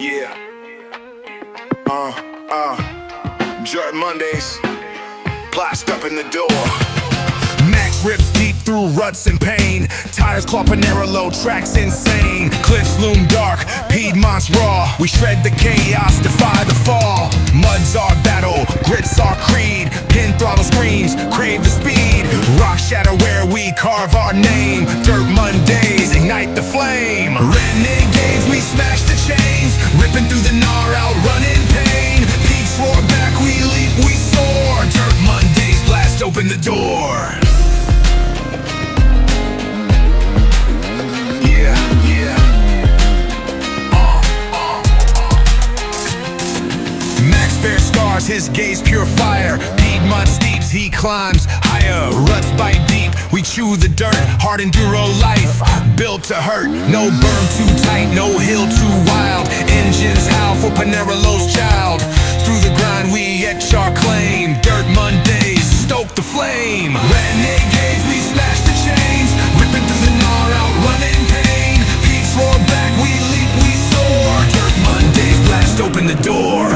Yeah. Dirt Mondays. Blast up in the door. Max rips deep through ruts and pain. Tires claw Panera low, tracks insane. Cliffs loom dark, Piedmont's raw. We shred the chaos, defy the fall. Mud's our battle, grit's our creed. Pin throttle screams, crave the speed. Rock shadow where we carve our name. Dirt Mondays, ignite the flame. Renegades, we smash the chains. Ripping through the gnar, outrunning pain. Peaks roar back, we leap, we soar. Dirt Mondays, blast open the door. His gaze pure fire. Piedmont steeps, he climbs higher. Ruts bite deep, we chew the dirt. Hard enduro life, built to hurt. No berm too tight, no hill too wild. Engines howl for Panero's child. Through the grind we etch our claim. Dirt Mondays, stoke the flame. Renegades, we smash the chains. Ripping through the gnar, outrunning pain. Peaks roar back, we leap, we soar. Dirt Mondays, blast open the door.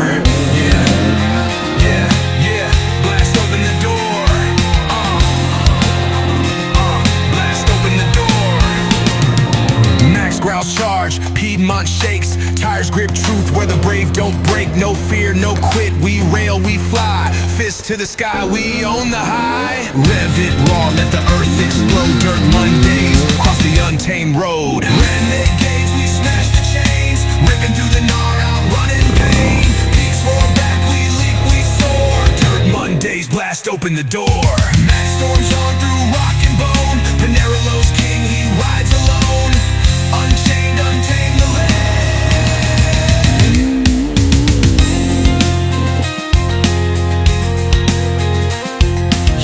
Charge, Piedmont shakes, tires grip truth where the brave don't break. No fear, no quit, we rail, we fly. Fist to the sky, we own the high. Rev it raw, let the earth explode. Dirt Mondays, cross the untamed road. Renegades, we smash the chains. Ripping through the gnar, outrunning pain. Peaks roar back, we leap, we soar. Dirt Mondays, blast open the door. Max storms on through rock and bone. Panero's king, he rides alone. Unchained, untamed the land.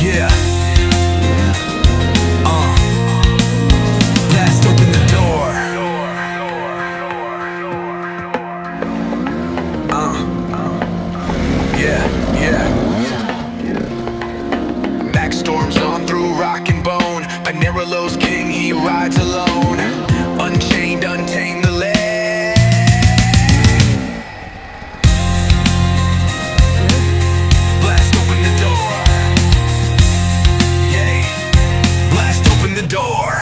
Yeah. Blast open the door. Yeah. Max storms on through rock and bone. Panero's king, he rides alone. Unchained, untamed the land. Blast open the door. Yay. Blast open the door.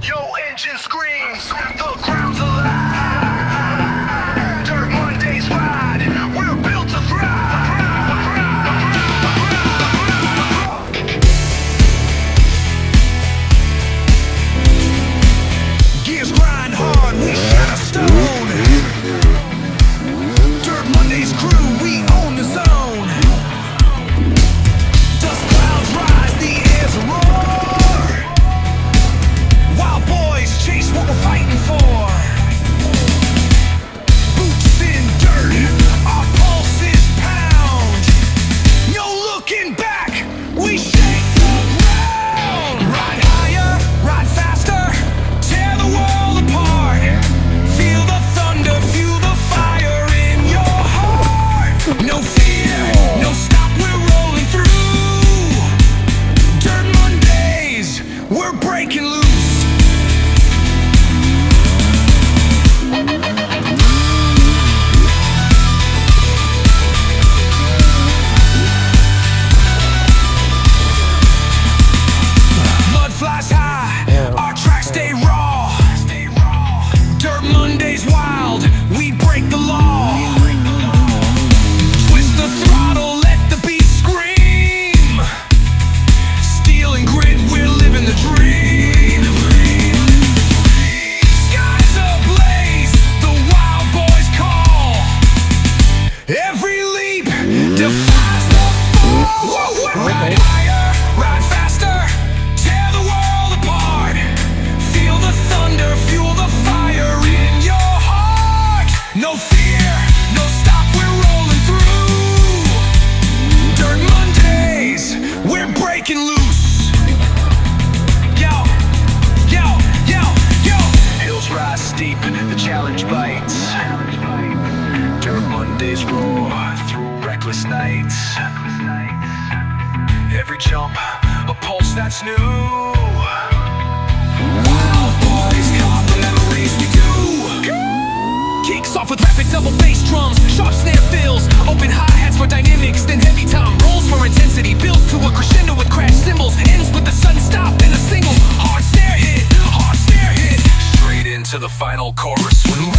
Yo, engine screams, the ground's alive. Dirt Mondays ride, we're built to thrive. Gears grind hard, we shatter stone. Dirt Mondays crew, we own the zone. Dust clouds rise, the air's a roar. Wild boys chase what we're fighting for. Boots in dirt, our pulses pound. No looking back, we shake the ground. Ride higher, ride faster. Tear the world apart. Feel the thunder, fuel the fire in your heart. No fear, no stop, we're rolling through. Dirt Mondays, we're breaking loose. Mud flies high, our tracks stay raw. Dirt Mondays wild, we break the law. Twist the throttle, let the beat scream. Steel and grit, we're living the dream. Skies ablaze, the wild boys call. Every leap defies the fall. Ride higher, ride faster. Tear the world apart. Feel the thunder, fuel the fire in your heart. No fear, no stop, we're rolling through. Dirt Mondays, we're breaking loose. Yo. Hills rise steep, the challenge bites. Dirt Mondays roar through reckless nights. Every jump, a pulse that's new. Wild boys, caught the memories we do. Kicks off with rapid for dynamics, then heavy tom rolls for intensity, builds to a crescendo with crash cymbals, ends with the sudden stop and a single hard snare hit, straight into the final chorus. When we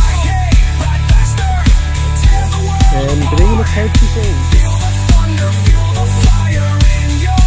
ride faster, tell the world Bring the tape to feel the thunder, feel the fire in your